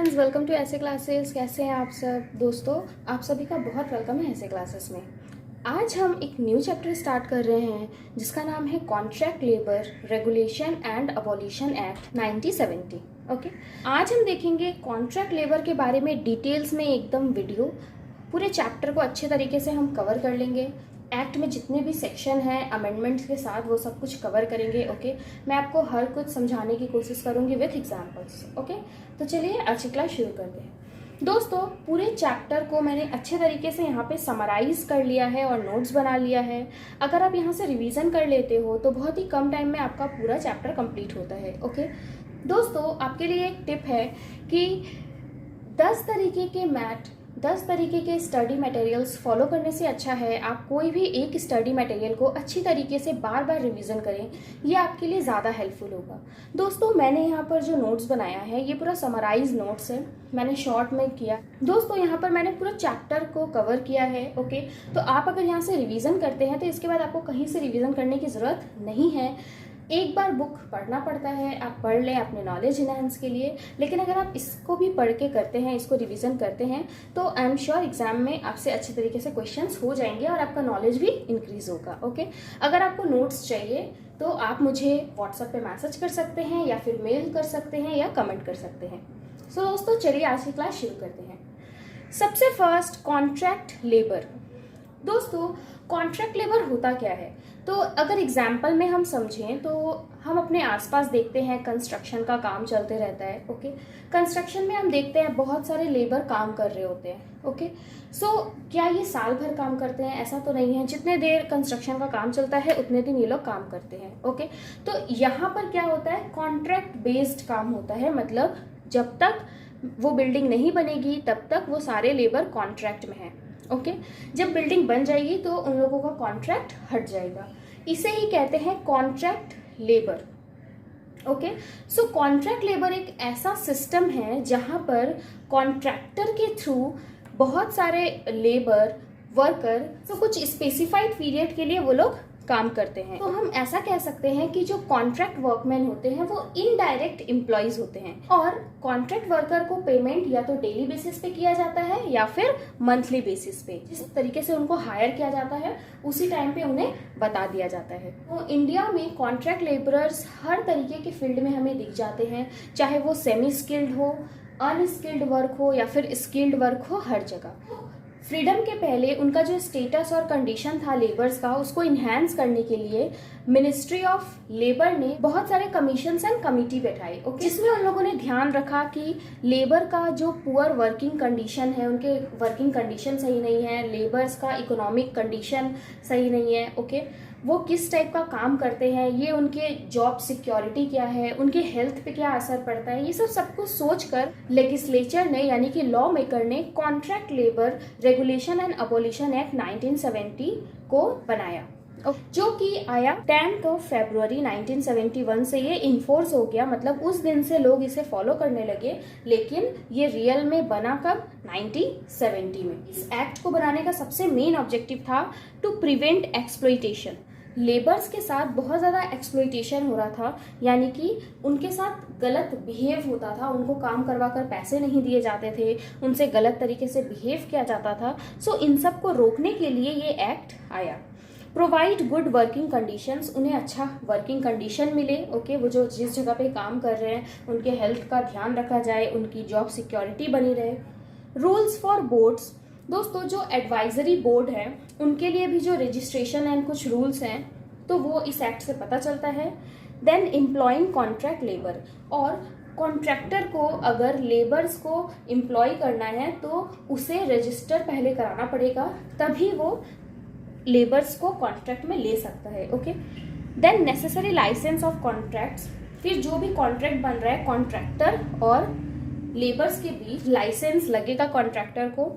Friends, welcome to ऐसे classes. कैसे हैं आप सब दोस्तों? आप सभी का बहुत वेलकम है ऐसे क्लासेस में। आज हम एक न्यू चैप्टर स्टार्ट कर रहे हैं जिसका नाम है contract labour regulation and abolition act 1970। Okay, आज हम देखेंगे कॉन्ट्रैक्ट लेबर के बारे में डिटेल्स में एकदम वीडियो। पूरे चैप्टर को अच्छे तरीके से हम कवर कर लेंगे। एक्ट में जितने भी सेक्शन हैं अमेंडमेंट्स के साथ वो सब कुछ कवर करेंगे। ओके, मैं आपको हर कुछ समझाने की कोशिश करूंगी विथ एग्जांपल्स। ओके, तो चलिए आज की क्लास शुरू करते हैं। दोस्तों, पूरे चैप्टर को मैंने अच्छे तरीके से यहाँ पे समराइज कर लिया है और नोट्स बना लिया है। अगर आप यहाँ से रिवीजन कर लेते हो तो बहुत ही कम टाइम में आपका पूरा चैप्टर कंप्लीट होता है। ओके दोस्तों, आपके लिए एक टिप है कि 10 तरीके के स्टडी मटेरियल्स फॉलो करने से अच्छा है आप कोई भी एक स्टडी मटेरियल को अच्छी तरीके से बार बार रिवीजन करें। ये आपके लिए ज़्यादा हेल्पफुल होगा। दोस्तों, मैंने यहाँ पर जो नोट्स बनाया है ये पूरा समराइज नोट्स है, मैंने शॉर्ट में किया। दोस्तों, यहाँ पर मैंने पूरा चैप्टर को कवर किया है। ओके, तो आप अगर यहाँ से रिवीजन करते हैं तो इसके बाद आपको कहीं से रिवीजन करने की ज़रूरत नहीं है। एक बार बुक पढ़ना पड़ता है, आप पढ़ लें अपने नॉलेज इनहेंस के लिए, लेकिन अगर आप इसको भी पढ़ के करते हैं, इसको रिवीजन करते हैं तो आई एम श्योर एग्जाम में आपसे अच्छे तरीके से क्वेश्चंस हो जाएंगे और आपका नॉलेज भी इंक्रीज होगा। ओके, अगर आपको नोट्स चाहिए तो आप मुझे व्हाट्सएप पे मैसेज कर सकते हैं या फिर मेल कर सकते हैं या कमेंट कर सकते हैं। सो दोस्तों, चलिए आज की क्लास शुरू करते हैं। सबसे फर्स्ट, कॉन्ट्रैक्ट लेबर। दोस्तों, कॉन्ट्रैक्ट लेबर होता क्या है? तो अगर एग्जाम्पल में हम समझें तो हम अपने आसपास देखते हैं कंस्ट्रक्शन का काम चलते रहता है। ओके, कंस्ट्रक्शन में हम देखते हैं बहुत सारे लेबर काम कर रहे होते हैं। ओके, सो क्या ये साल भर काम करते हैं? ऐसा तो नहीं है। जितने देर कंस्ट्रक्शन का काम चलता है उतने दिन ये लोग काम करते हैं। ओके, तो यहाँ पर क्या होता है, कॉन्ट्रैक्ट बेस्ड काम होता है। मतलब जब तक वो बिल्डिंग नहीं बनेगी तब तक वो सारे लेबर कॉन्ट्रैक्ट में है। ओके, जब बिल्डिंग बन जाएगी तो उन लोगों का कॉन्ट्रैक्ट हट जाएगा। इसे ही कहते हैं कॉन्ट्रैक्ट लेबर। ओके, सो कॉन्ट्रैक्ट लेबर एक ऐसा सिस्टम है जहां पर कॉन्ट्रैक्टर के थ्रू बहुत सारे लेबर वर्कर कुछ स्पेसिफाइड पीरियड के लिए वो लोग काम करते हैं। तो हम ऐसा कह सकते हैं कि जो कॉन्ट्रैक्ट वर्कमैन होते हैं वो इनडायरेक्ट एम्प्लॉयज होते हैं और कॉन्ट्रैक्ट वर्कर को पेमेंट या तो डेली बेसिस पे किया जाता है या फिर मंथली बेसिस पे। जिस तरीके से उनको हायर किया जाता है उसी टाइम पे उन्हें बता दिया जाता है। तो इंडिया में कॉन्ट्रैक्ट लेबरर्स हर तरीके के फील्ड में हमें दिख जाते हैं, चाहे वो सेमी स्किल्ड हो, अनस्किल्ड वर्क हो या फिर स्किल्ड वर्क हो, हर जगह। फ्रीडम के पहले उनका जो स्टेटस और कंडीशन था लेबर्स का, उसको इन्हांस करने के लिए मिनिस्ट्री ऑफ लेबर ने बहुत सारे कमीशंस एंड कमिटी बैठाई। ओके, जिसमें उन लोगों ने ध्यान रखा कि लेबर का जो पुअर वर्किंग कंडीशन है, उनके वर्किंग कंडीशन सही नहीं है, लेबर्स का इकोनॉमिक कंडीशन सही नहीं है। ओके, वो किस टाइप का काम करते हैं, ये उनके जॉब सिक्योरिटी क्या है, उनके हेल्थ पे क्या असर पड़ता है, ये सब कुछ सोचकर लेजिस्लेचर ने यानी कि लॉ मेकर ने contract labour regulation and abolition act 1970 को बनाया, जो कि आया 10 फरवरी 1971 से ये इन्फोर्स हो गया। मतलब उस दिन से लोग इसे फॉलो करने लगे, लेकिन ये रियल में बना कब? 1970 में। इस एक्ट को बनाने का सबसे मेन ऑब्जेक्टिव था टू प्रिवेंट एक्सप्लॉइटेशन। लेबर्स के साथ बहुत ज़्यादा एक्सप्लॉइटेशन हो रहा था, यानी कि उनके साथ गलत बिहेव होता था, उनको काम करवा कर पैसे नहीं दिए जाते थे, उनसे गलत तरीके से बिहेव किया जाता था। सो इन सब को रोकने के लिए ये एक्ट आया। प्रोवाइड गुड वर्किंग कंडीशंस, उन्हें अच्छा वर्किंग कंडीशन मिले। ओके, वो जो जिस जगह पे काम कर रहे हैं उनके हेल्थ का ध्यान रखा जाए, उनकी जॉब सिक्योरिटी बनी रहे। Rules for boards. दोस्तों, जो एडवाइजरी बोर्ड है उनके लिए भी जो रजिस्ट्रेशन एंड कुछ रूल्स हैं तो वो इस एक्ट से पता चलता है। देन एम्प्लॉइंग कॉन्ट्रैक्ट लेबर, और कॉन्ट्रैक्टर को अगर लेबर्स को एम्प्लॉय करना है तो उसे रजिस्टर पहले कराना पड़ेगा, तभी वो लेबर्स को कॉन्ट्रैक्ट में ले सकता है। Okay, then necessary licence of contracts. फिर जो भी कॉन्ट्रैक्ट बन रहा है कॉन्ट्रैक्टर और लेबर्स के बीच लाइसेंस लगेगा कॉन्ट्रैक्टर को।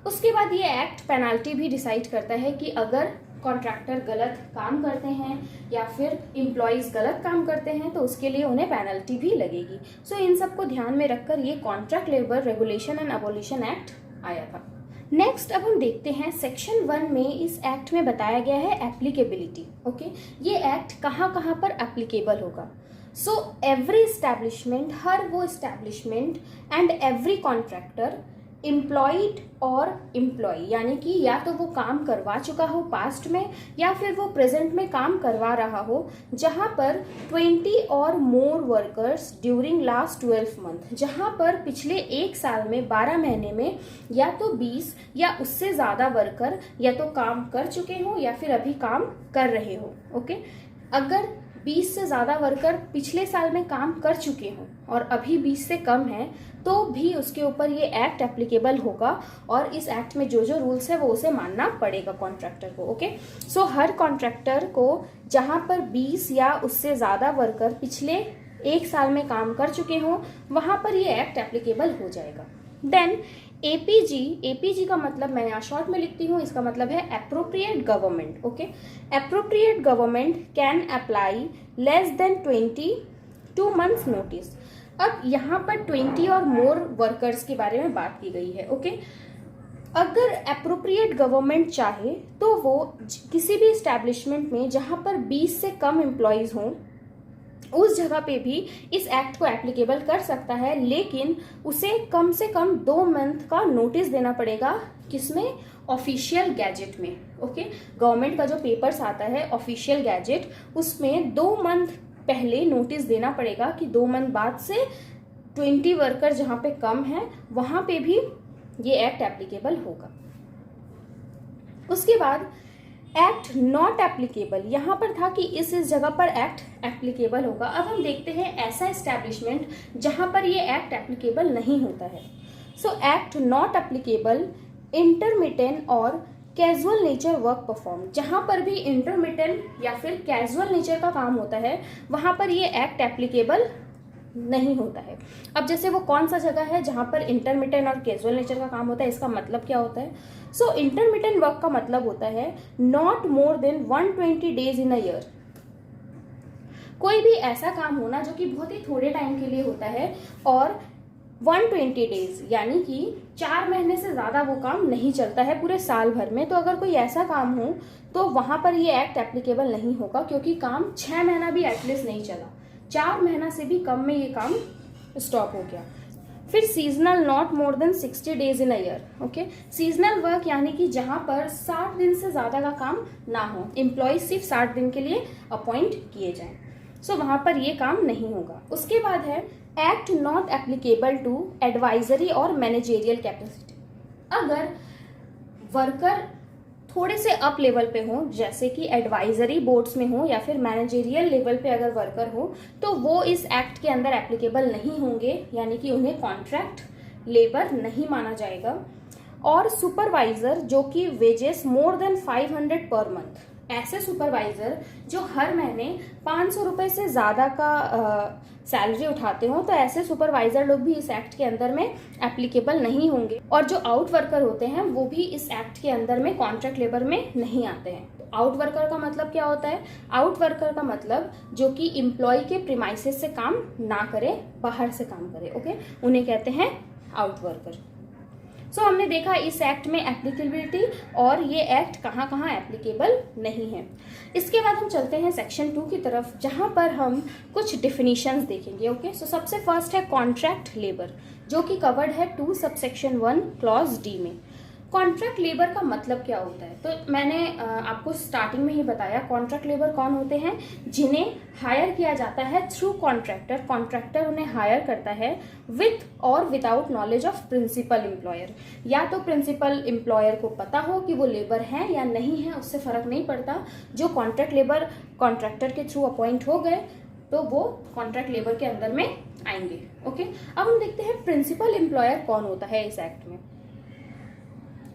उसके बाद ये एक्ट पेनाल्टी भी डिसाइड करता है कि अगर कॉन्ट्रैक्टर गलत काम करते हैं या फिर एम्प्लॉयज गलत काम करते हैं तो उसके लिए उन्हें पेनल्टी भी लगेगी। सो इन सब को ध्यान में रखकर ये contract labour regulation and abolition act आया था। नेक्स्ट अब हम देखते हैं सेक्शन 1 में इस एक्ट में बताया गया है एप्लीकेबिलिटी। ओके, ये एक्ट कहाँ कहाँ पर एप्लीकेबल होगा। सो एवरी इस्टेब्लिशमेंट, हर वो establishment and every contractor employed और एम्प्लॉय, यानी कि या तो वो काम करवा चुका हो पास्ट में या फिर वो प्रेजेंट में काम करवा रहा हो, जहां पर 20 और मोर वर्कर्स ड्यूरिंग लास्ट 12 मंथ, जहां पर पिछले एक साल में 12 महीने में या तो 20 या उससे ज़्यादा वर्कर या तो काम कर चुके हो या फिर अभी काम कर रहे हो। ओके, अगर 20 से ज़्यादा वर्कर पिछले साल में काम कर चुके हों और अभी 20 से कम है तो भी उसके ऊपर ये एक्ट एप्लीकेबल होगा और इस एक्ट में जो जो रूल्स है वो उसे मानना पड़ेगा कॉन्ट्रैक्टर को। ओके, सो हर कॉन्ट्रैक्टर को जहां पर 20 या उससे ज़्यादा वर्कर पिछले एक साल में काम कर चुके हों वहां पर ये एक्ट एप्लीकेबल हो जाएगा। देन एपीजी का मतलब मैं यहाँ शॉर्ट में लिखती हूँ, इसका मतलब है appropriate government. Okay, appropriate government can apply less than 22 months notice. अब यहाँ पर 20 और मोर वर्कर्स के बारे में बात की गई है। ओके, अगर एप्रोप्रिएट गवर्नमेंट चाहे तो वो किसी भी इस्टेब्लिशमेंट में जहाँ पर 20 से कम एम्प्लॉयज़ हों उस जगह पे भी इस एक्ट को एप्लीकेबल कर सकता है, लेकिन उसे कम से कम 2 मंथ का नोटिस देना पड़ेगा। किसमें? ऑफिशियल गैजेट में। ओके, गवर्नमेंट का जो पेपर्स आता है ऑफिशियल गैजेट, उसमें 2 मंथ पहले नोटिस देना पड़ेगा कि 2 मंथ बाद से 20 वर्कर जहाँ पे कम है वहाँ पे भी ये एक्ट एप्लीकेबल होगा। उसके बाद एक्ट नॉट एप्लीकेबल, यहाँ पर था कि इस जगह पर एक्ट एप्लीकेबल होगा। अब हम देखते हैं ऐसा एस्टैब्लिशमेंट जहाँ पर ये एक्ट एप्लीकेबल नहीं होता है। सो एक्ट नॉट एप्लीकेबल इंटरमिटेंट और कैजुअल नेचर वर्क परफॉर्म, जहाँ पर भी इंटरमिटेंट या फिर कैजुअल नेचर का काम होता है वहाँ पर ये एक्ट एप्लीकेबल नहीं होता है। अब जैसे वो कौन सा जगह है जहाँ पर इंटरमिटेंट और कैजुअल नेचर का काम होता है, इसका मतलब क्या होता है? सो इंटरमिटेंट वर्क का मतलब होता है not more than 120 days in a year. कोई भी ऐसा काम होना जो कि बहुत ही थोड़े टाइम के लिए होता है और 120 डेज यानी कि 4 महीने से ज़्यादा वो काम नहीं चलता है पूरे साल भर में। तो अगर कोई ऐसा काम हो तो वहाँ पर ये एक्ट एप्लीकेबल नहीं होगा, क्योंकि काम 6 महीना भी एटलीस्ट नहीं चला, 4 महीना से भी कम में ये काम स्टॉप हो गया। फिर seasonal not more than 60 days in a year. Okay, seasonal work यानी कि जहां पर 60 दिन से ज्यादा का काम ना हो, एम्प्लॉय सिर्फ 60 दिन के लिए अपॉइंट किए जाएं, सो वहां पर ये काम नहीं होगा। उसके बाद है act not applicable to advisory और मैनेजेरियल कैपेसिटी। अगर वर्कर थोड़े से अप लेवल पे हो, जैसे कि एडवाइजरी बोर्ड्स में हो या फिर मैनेजेरियल लेवल पे अगर वर्कर हो, तो वो इस एक्ट के अंदर एप्लीकेबल नहीं होंगे, यानी कि उन्हें कॉन्ट्रैक्ट लेबर नहीं माना जाएगा। और सुपरवाइजर जो कि wages more than 500 per month, ऐसे सुपरवाइजर जो हर महीने 500 रुपये से ज़्यादा का सैलरी उठाते हो, तो ऐसे सुपरवाइजर लोग भी इस एक्ट के अंदर में एप्लीकेबल नहीं होंगे। और जो आउट वर्कर होते हैं वो भी इस एक्ट के अंदर में कॉन्ट्रैक्ट लेबर में नहीं आते हैं। तो आउट वर्कर का मतलब क्या होता है? आउट वर्कर का मतलब जो कि एम्प्लॉय के प्रीमाइसेस से काम ना करे, बाहर से काम करे। ओके, उन्हें कहते हैं आउट वर्कर। सो हमने देखा इस एक्ट में एप्लीकेबिलिटी और ये एक्ट कहाँ कहाँ एप्लीकेबल नहीं है। इसके बाद हम चलते हैं सेक्शन 2 की तरफ, जहाँ पर हम कुछ डिफिनीशंस देखेंगे। ओके, सो सबसे फर्स्ट है कॉन्ट्रैक्ट लेबर, जो कि कवर्ड है 2 सबसेक्शन 1 क्लॉज डी में। कॉन्ट्रैक्ट लेबर का मतलब क्या होता है? तो मैंने आपको स्टार्टिंग में ही बताया कॉन्ट्रैक्ट लेबर कौन होते हैं, जिन्हें हायर किया जाता है थ्रू कॉन्ट्रैक्टर। कॉन्ट्रैक्टर उन्हें हायर करता है विथ और without knowledge of principal employer. या तो प्रिंसिपल एम्प्लॉयर को पता हो कि वो लेबर हैं या नहीं है, उससे फर्क नहीं पड़ता। जो कॉन्ट्रैक्ट लेबर कॉन्ट्रैक्टर के थ्रू अपॉइंट हो गए तो वो कॉन्ट्रैक्ट लेबर के अंदर में आएंगे। ओके, अब हम देखते हैं प्रिंसिपल एम्प्लॉयर कौन होता है इस एक्ट में।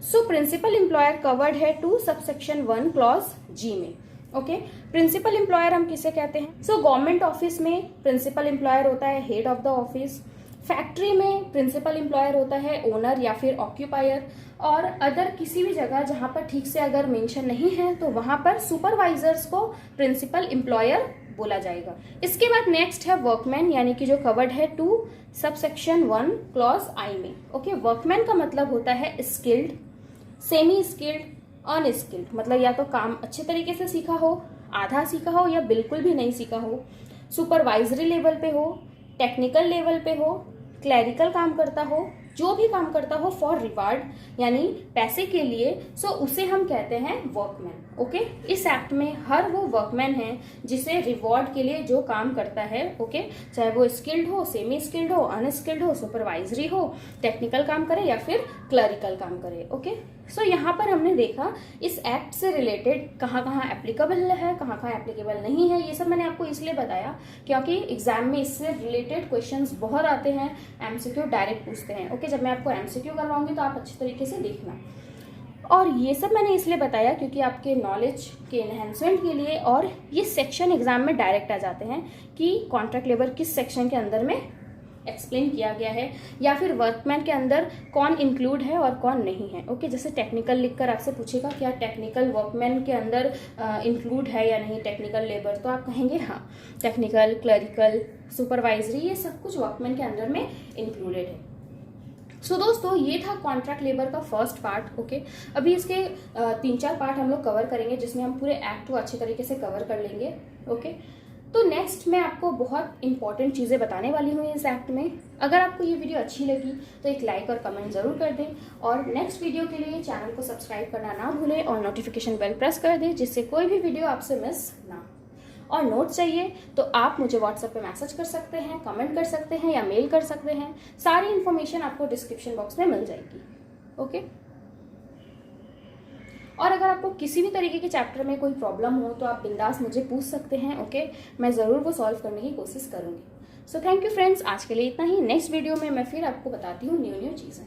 सो प्रिंसिपल एम्प्लॉयर कवर्ड है 2 सबसेक्शन 1 क्लॉज जी में। ओके, प्रिंसिपल एम्प्लॉयर हम किसे कहते हैं? सो गवर्नमेंट ऑफिस में प्रिंसिपल एम्प्लॉयर होता है head of the office. Factory में प्रिंसिपल एम्प्लॉयर होता है ओनर या फिर ऑक्यूपायर। और अदर किसी भी जगह जहां पर ठीक से अगर मेंशन नहीं है तो वहां पर सुपरवाइजर्स को प्रिंसिपल एम्प्लॉयर बोला जाएगा। इसके बाद नेक्स्ट है वर्कमैन, यानी कि जो कवर्ड है 2 सबसेक्शन 1 क्लॉज आई में। ओके, वर्कमैन का मतलब होता है स्किल्ड, सेमी स्किल्ड, अनस्किल्ड, मतलब या तो काम अच्छे तरीके से सीखा हो, आधा सीखा हो या बिल्कुल भी नहीं सीखा हो। सुपरवाइजरी लेवल पे हो, टेक्निकल लेवल पे हो, क्लरिकल काम करता हो, जो भी काम करता हो फॉर रिवार्ड यानी पैसे के लिए, सो उसे हम कहते हैं वर्कमैन। ओके, इस एक्ट में हर वो वर्कमैन है जिसे रिवॉर्ड के लिए जो काम करता है, ओके, चाहे वो स्किल्ड हो, सेमी स्किल्ड हो, अनस्किल्ड हो, सुपरवाइजरी हो, टेक्निकल काम करे या फिर क्लरिकल काम करे। ओके, सो यहाँ पर हमने देखा इस एक्ट से रिलेटेड कहाँ कहाँ एप्लीकेबल है, कहाँ कहाँ एप्लीकेबल नहीं है। ये सब मैंने आपको इसलिए बताया क्योंकि एग्जाम में इससे रिलेटेड क्वेश्चंस बहुत आते हैं, एमसीक्यू डायरेक्ट पूछते हैं। ओके, जब मैं आपको एमसीक्यू करवाऊंगी तो आप अच्छे तरीके से देखना। और ये सब मैंने इसलिए बताया क्योंकि आपके नॉलेज के एनहेंसमेंट के लिए, और ये सेक्शन एग्जाम में डायरेक्ट आ जाते हैं कि कॉन्ट्रैक्ट लेबर किस सेक्शन के अंदर में एक्सप्लेन किया गया है, या फिर वर्कमैन के अंदर कौन इंक्लूड है और कौन नहीं है। ओके, जैसे टेक्निकल लिखकर आपसे पूछेगा क्या टेक्निकल वर्कमैन के अंदर इंक्लूड है या नहीं टेक्निकल लेबर, तो आप कहेंगे हाँ, टेक्निकल, क्लरिकल, सुपरवाइजरी ये सब कुछ वर्कमैन के अंदर में इंक्लूडेड है। सो दोस्तों, ये था कॉन्ट्रैक्ट लेबर का फर्स्ट पार्ट। ओके, अभी इसके 3-4 पार्ट हम लोग कवर करेंगे जिसमें हम पूरे एक्ट को अच्छे तरीके से कवर कर लेंगे। ओके, तो नेक्स्ट मैं आपको बहुत इंपॉर्टेंट चीज़ें बताने वाली हूँ इस एक्ट में। अगर आपको ये वीडियो अच्छी लगी तो एक लाइक और कमेंट ज़रूर कर दें, और नेक्स्ट वीडियो के लिए चैनल को सब्सक्राइब करना ना भूलें और नोटिफिकेशन बेल प्रेस कर दें जिससे कोई भी वीडियो आपसे मिस ना हो। और नोट चाहिए तो आप मुझे व्हाट्सएप पे मैसेज कर सकते हैं, कमेंट कर सकते हैं या मेल कर सकते हैं। सारी इन्फॉर्मेशन आपको डिस्क्रिप्शन बॉक्स में मिल जाएगी। ओके, और अगर आपको किसी भी तरीके के चैप्टर में कोई प्रॉब्लम हो तो आप बिंदास मुझे पूछ सकते हैं। ओके, मैं ज़रूर वो सॉल्व करने की कोशिश करूँगी। सो थैंक यू फ्रेंड्स, आज के लिए इतना ही। नेक्स्ट वीडियो में मैं फिर आपको बताती हूँ न्यू चीज़ें।